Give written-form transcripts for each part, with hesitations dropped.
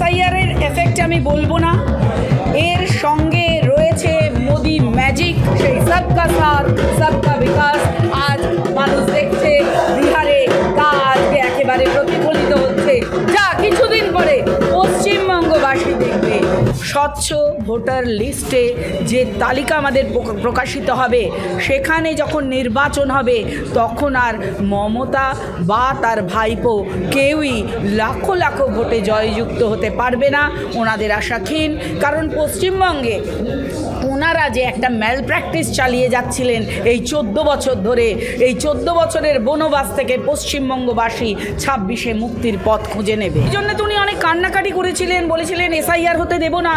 SIR এর effect আমি বলবো না, এর সঙ্গে রয়েছে মোদি ম্যাজিক, সেই সবকা সাথ সবকা বিকাশ। আজ মানুষ দেখছে বিহারে তা আজকে একেবারে প্রতিফলিত হচ্ছে, যা কিছুদিন পরে পশ্চিমবঙ্গবাসী দেখবে। স্বচ্ছ ভোটার লিস্টে যে তালিকা আমাদের প্রকাশিত হবে, সেখানে যখন নির্বাচন হবে তখন আর মমতা বা তার ভাইপো কেউই লাখো লাখো ভোটে জয়যুক্ত হতে পারবে না, ওনাদের আশা ক্ষীণ। কারণ পশ্চিমবঙ্গে ওনারা যে একটা ম্যাল প্র্যাকটিস চালিয়ে যাচ্ছিলেন এই 14 বছর ধরে, এই 14 বছরের বনবাস থেকে পশ্চিমবঙ্গবাসী 26-এ মুক্তির পথ খুঁজে নেবে। এই জন্য তো উনি অনেক কান্নাকাটি করেছিলেন, বলেছিলেন এসআইআর হতে দেব না,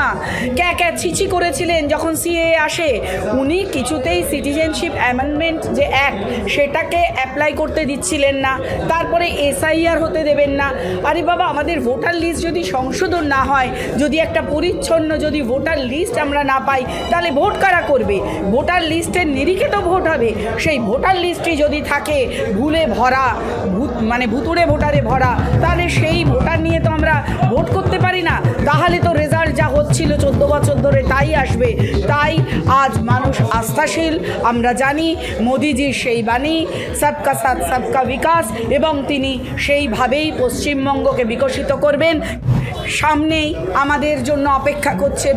ক্যা ছিচি করেছিলেন যখন সিএ আসে। উনি কিছুতেই সিটিজেনশিপ অ্যামেন্ডমেন্ট যে অ্যাক্ট সেটাকে অ্যাপ্লাই করতে দিচ্ছিলেন না, তারপরে এসআইআর হতে দেবেন না। আরে বাবা, আমাদের ভোটার লিস্ট যদি সংশোধন না হয়, যদি একটা পরিচ্ছন্ন যদি ভোটার লিস্ট আমরা না পাই, তাহলে ভোট কারা করবে? ভোটার লিস্টের নিরিখে তো ভোট হবে। সেই ভোটার লিস্টটি যদি থাকে ভুলে ভরা, মানে ভুতুড়ে ভোটারে ভরা, তাহলে সেই ভোটার নিয়ে তো আমরা ভোট করতে পারি না। তাহলে তো রেজাল্ট যা হচ্ছিল 14 বছর ধরে তাই আসবে। তাই আজ মানুষ আস্থাশীল। আমরা জানি মোদিজির সেই বাণী সবকা সাথ সবকা বিকাশ, এবং তিনি সেইভাবেই পশ্চিমবঙ্গকে বিকশিত করবেন। সামনেই আমাদের জন্য অপেক্ষা করছে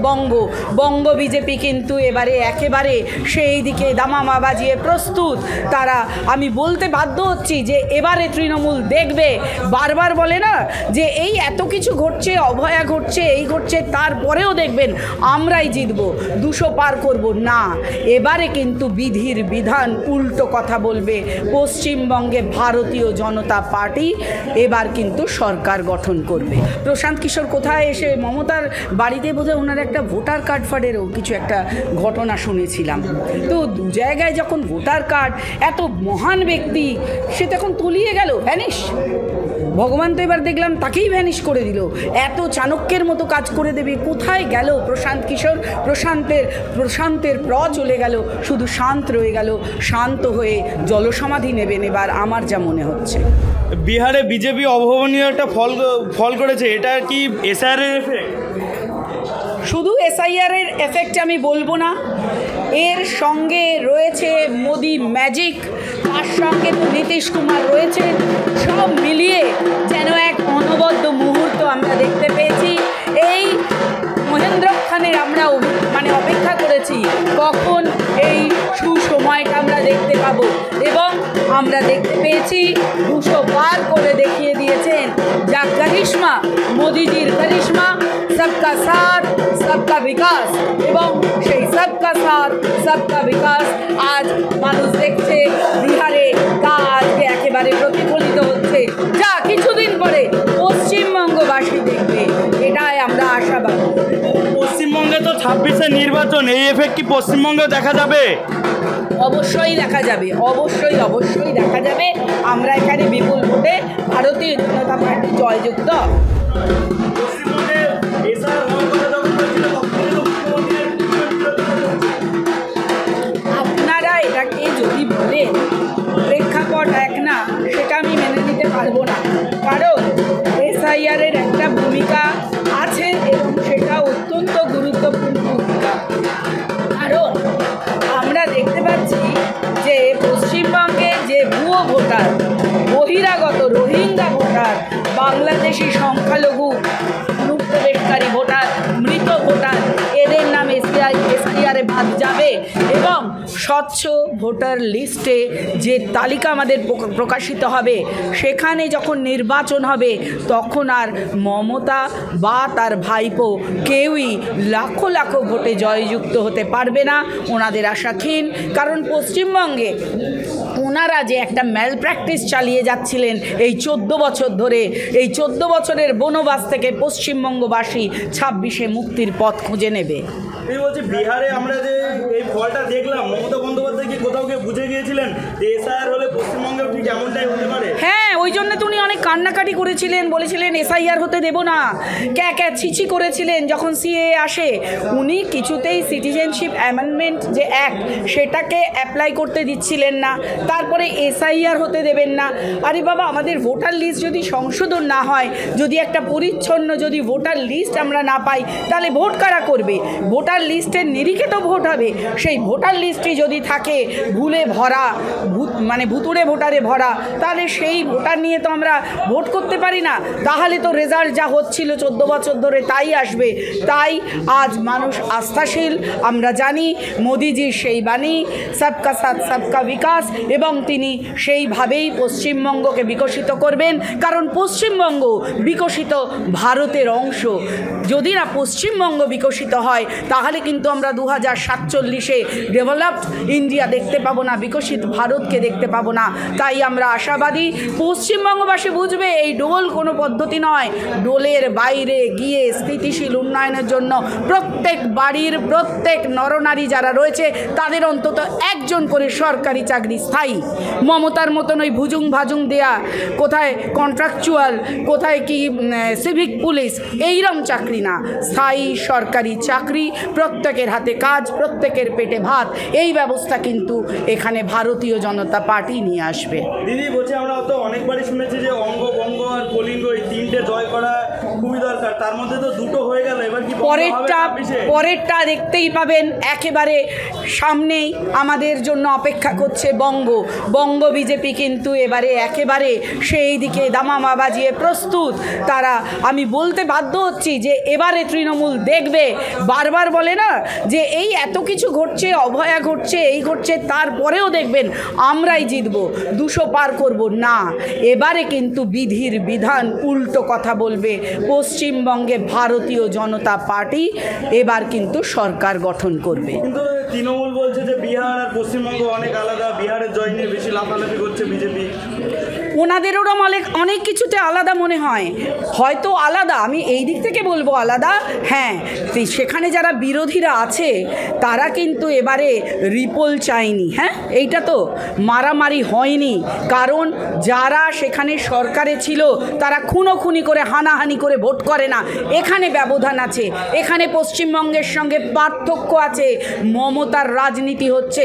বঙ্গ বিজেপি, কিন্তু এবারে একেবারে সেই দিকে দামামা বাজিয়ে প্রস্তুত তারা। আমি বলতে বাধ্য হচ্ছি যে এবারে তৃণমূল দেখবে, বারবার বলে না যে এই এত কিছু ঘটছে, অভয়া ঘটছে, এই ঘটছে, তারপরেও দেখবেন আমরাই জিতবো, 200 পার করব না। এবারে কিন্তু বিধির বিধান উল্টো কথা বলবে। পশ্চিমবঙ্গে ভারতীয় জনতা পার্টি এবার কিন্তু সরকার গঠন করবে। প্রশান্ত কিশোর কোথায় এসে মমতার বাড়িতে বোধহয় ওনার একটা ভোটার কার্ড ফার্ডেরও কিছু একটা ঘটনা শুনেছিলাম। তো দু জায়গায় যখন ভোটার কার্ড, এত মহান ব্যক্তি, সে তখন তলিয়ে গেল, ভ্যানিশ। ভগবান তো এবার দেখলাম তাকেই ভ্যানিশ করে দিল। এত চাণক্যের মতো কাজ করে দেবে, কোথায় গেল প্রশান্ত কিশোর? প্রশান্তের চলে গেল, শুধু শান্ত রয়ে গেল। শান্ত হয়ে জলসমাধি নেবেন এবার, আমার যা মনে হচ্ছে। বিহারে বিজেপি অভাবনীয় একটা ফল করেছে, এটা কি এসআইআর এর এফেক্ট? শুধু এসআইআর এর এফেক্ট আমি বলবো না, এর সঙ্গে রয়েছে মোদি ম্যাজিক, তার সঙ্গে তো নীতিশ কুমার রয়েছে। সব মিলিয়ে যেন এক অনবদ্য মুহূর্ত আমরা দেখতে পেয়েছি। এই মহেন্দ্রক্ষণের আমরা অপেক্ষা করেছি কখন এই সুসময়টা আমরা দেখতে পাবো, এবং আমরা দেখতে পেয়েছি 200 পার করে দেখিয়ে দিয়েছেন। যা করিশ্মা, মোদিজির করিশ্মা, সবকা সাথ সবকা বিকাশ, এবং সেই সবকা সাথ সবকা বিকাশ আজ মানুষ দেখছে বিহারে তা আজকে একেবারে প্রতিফলিত হচ্ছে, যা কিছুদিন পরে পশ্চিমবঙ্গবাসী দেখবে। এটাই আমরা আশাবাদী। পশ্চিমবঙ্গে তো 26-এ নির্বাচন, এই এফেক্ট কি পশ্চিমবঙ্গেও দেখা যাবে? অবশ্যই দেখা যাবে, অবশ্যই দেখা যাবে। আমরা এখানে বিপুল ভোটে ভারতীয় জনতা পার্টি জয়যুক্ত। আপনারা এটাকে যদি বলেন প্রেক্ষাপট এক না, সেটা আমি মেনে নিতে পারবো না। কারণ এসআইআর এর একটা ভূমিকা আছে, এবং সেটা অত্যন্ত গুরুত্বপূর্ণ ভূমিকা। কারণ আমরা দেখতে পাচ্ছি যে পশ্চিমবঙ্গে যে ভুয়ো ভোটার, বহিরাগত রোহিঙ্গা ভোটার, বাংলাদেশি সংখ্যালঘু অনুপ্রবেশকারী ভোটার, মৃত ভোটার, এদের নাম এসআইআরে বাদ যাবে। এবং স্বচ্ছ ভোটার লিস্টে যে তালিকা আমাদের প্রকাশিত হবে, সেখানে যখন নির্বাচন হবে তখন আর মমতা বা তার ভাইপো কেউই লাখো লাখো ভোটে জয়যুক্ত হতে পারবে না, ওনাদের আশা ক্ষীণ। কারণ পশ্চিমবঙ্গে ওনারা যে একটা ম্যাল প্র্যাকটিস চালিয়ে যাচ্ছিলেন এই 14 বছর ধরে, এই 14 বছরের বনবাস থেকে পশ্চিমবঙ্গবাসী 26-এ মুক্তির পথ খুঁজে নেবে। এই বলছি, বিহারে আমরা যে এই ফলটা দেখলাম, মমতা বন্দ্যোপাধ্যায় কি কোথাও গিয়ে বুঝে গিয়েছিলেন যে এসআইআর হলে পশ্চিমবঙ্গেও ঠিক এমনটাই হতে পারে? হ্যাঁ, হ্যাঁ, ওই জন্য তো উনি অনেক কান্নাকাটি করেছিলেন, বলেছিলেন এসআইআর হতে দেব না, ক্যা ছিচি করেছিলেন যখন সিএ আসে। উনি কিছুতেই সিটিজেনশিপ অ্যামেন্ডমেন্ট যে অ্যাক্ট সেটাকে অ্যাপ্লাই করতে দিচ্ছিলেন না, তারপরে এসআইআর হতে দেবেন না। আরে বাবা, আমাদের ভোটার লিস্ট যদি সংশোধন না হয়, যদি একটা পরিচ্ছন্ন যদি ভোটার লিস্ট আমরা না পাই, তাহলে ভোট কারা করবে? ভোটার লিস্টের নিরিখে তো ভোট হবে। সেই ভোটার লিস্টটি যদি থাকে ভুলে ভরা, মানে ভুতুড়ে ভোটারে ভরা, তাহলে সেই ভোটার নিয়ে তো আমরা ভোট করতে পারি না। তাহলে তো রেজাল্ট যা হচ্ছিল 14 বছর ধরে তাই আসবে। তাই আজ মানুষ আস্থাশীল। আমরা জানি মোদিজির সেই বাণী সবকা সাথ সবকা বিকাশ, এবং তিনি সেইভাবেই পশ্চিমবঙ্গকে বিকশিত করবেন। কারণ পশ্চিমবঙ্গ বিকশিত ভারতের অংশ। যদি না পশ্চিমবঙ্গ বিকশিত হয়, তাহলে কিন্তু আমরা 2047-এ ডেভেলপড ইন্ডিয়া দেখতে পাবো না, বিকশিত ভারতকে দেখতে পাবো না। তাই আমরা আশাবাদী পশ্চিমবঙ্গবাসী বুঝবে এই ডোল কোনো পদ্ধতি নয়। ডোলের বাইরে গিয়ে স্থিতিশীল উন্নয়নের জন্য প্রত্যেক বাড়ির প্রত্যেক নরনারী যারা রয়েছে তাদের অন্তত একজন করে সরকারি চাকরি স্থায়ী। মমতার মতন ওই ভুজুং ভাজুং দেয়া, কোথায় কন্ট্রাকচুয়াল, কোথায় কি সিভিক পুলিশ, এইরকম চাকরি না, স্থায়ী সরকারি চাকরি, প্রত্যেকের হাতে কাজ, প্রত্যেকের পেটে ভাত। এই ব্যবস্থা কিন্তু এখানে ভারতীয় জনতা পার্টি নিয়ে আসবে। দিদি বলছে, আমরা তো অনেকবারই শুনেছি যে অঙ্গ বঙ্গ আর কলিঙ্গ এই তিনটে জয় করা খুবই দরকার, তার মধ্যে তো দুটো হয়ে গেল, এবার কি পরেরটা দেখতেই পাবেন। একেবারে সামনেই আমাদের জন্য অপেক্ষা করছে বঙ্গ বিজেপি কিন্তু এবারে একেবারে সেই দিকে দামামা বাজিয়ে প্রস্তুত তারা। আমি বলতে বাধ্য হচ্ছি যে এবারে তৃণমূল দেখবে, বারবার বলে না যে এই এত কিছু ঘটছে, অভয়া ঘটছে, এই ঘটছে, তারপরেও দেখবেন আমরাই জিতব, 200 পার করব না। এবারে কিন্তু বিধির বিধান উল্টো কথা বলবে। পশ্চিমবঙ্গে ভারতীয় জনতা পার্টি এবার কিন্তু সরকার গঠন করবে। কিন্তু তৃণমূল বলছে যে বিহার আর পশ্চিমবঙ্গ অনেক আলাদা, বিহারের জয় নিয়ে বেশি লাফালাফি করছে বিজেপি। ওনাদেরও অনেক কিছুতে আলাদা মনে হয়, হয়তো আলাদা, আমি এই দিক থেকে বলবো আলাদা। হ্যাঁ, সেখানে যারা বিরোধীরা আছে তারা কিন্তু এবারে রিপোল চায়নি। হ্যাঁ, এইটা তো মারামারি হয়নি, কারণ যারা সেখানে সরকারে ছিল তারা খুনোখুনি করে হানাহানি করে ভোট করে না। এখানে ব্যবধান আছে, এখানে পশ্চিমবঙ্গের সঙ্গে পার্থক্য আছে। মমতার রাজনীতি হচ্ছে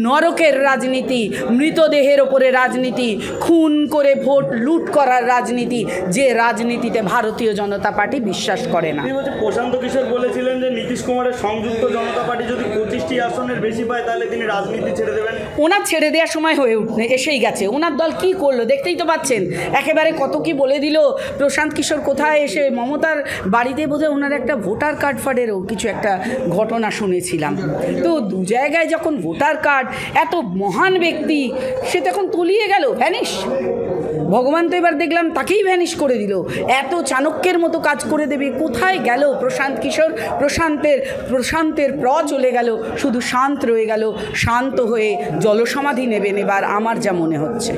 নরকের রাজনীতি, মৃতদেহের ওপরে রাজনীতি, খুন করে ভোট লুট করার রাজনীতি, যে রাজনীতিতে ভারতীয় জনতা পার্টি বিশ্বাস করে না। প্রশান্ত কিশোর বলেছিলেন যে নীতিশ কুমারের সংযুক্ত জনতা পার্টি যদি 25টি আসনের বেশি পায় তাহলে তিনি রাজনীতি ছেড়ে দেবেন। ওনার ছেড়ে দেওয়ার সময় হয়ে এসেই গেছে। ওনার দল কি করলো দেখতেই তো পাচ্ছেন, একেবারে কত কি বলে দিল। প্রশান্ত কিশোর কোথায় এসে মমতার বাড়িতে বোধহয় ওনার একটা ভোটার কার্ড ফার্ডেরও কিছু একটা ঘটনা শুনেছিলাম। তো দু জায়গায় যখন ভোটার কার্ড, এত মহান ব্যক্তি, সে তখন তলিয়ে গেল, ভ্যানিশ। ভগবান তো এবার দেখলাম তাকেই ভ্যানিশ করে দিল। এত চাণক্যের মতো কাজ করে দেবে, কোথায় গেল প্রশান্ত কিশোর? প্রশান্তের চলে গেল, শুধু শান্ত রয়ে গেল। শান্ত হয়ে জলসমাধি নেবেন এবার, আমার যা মনে হচ্ছে।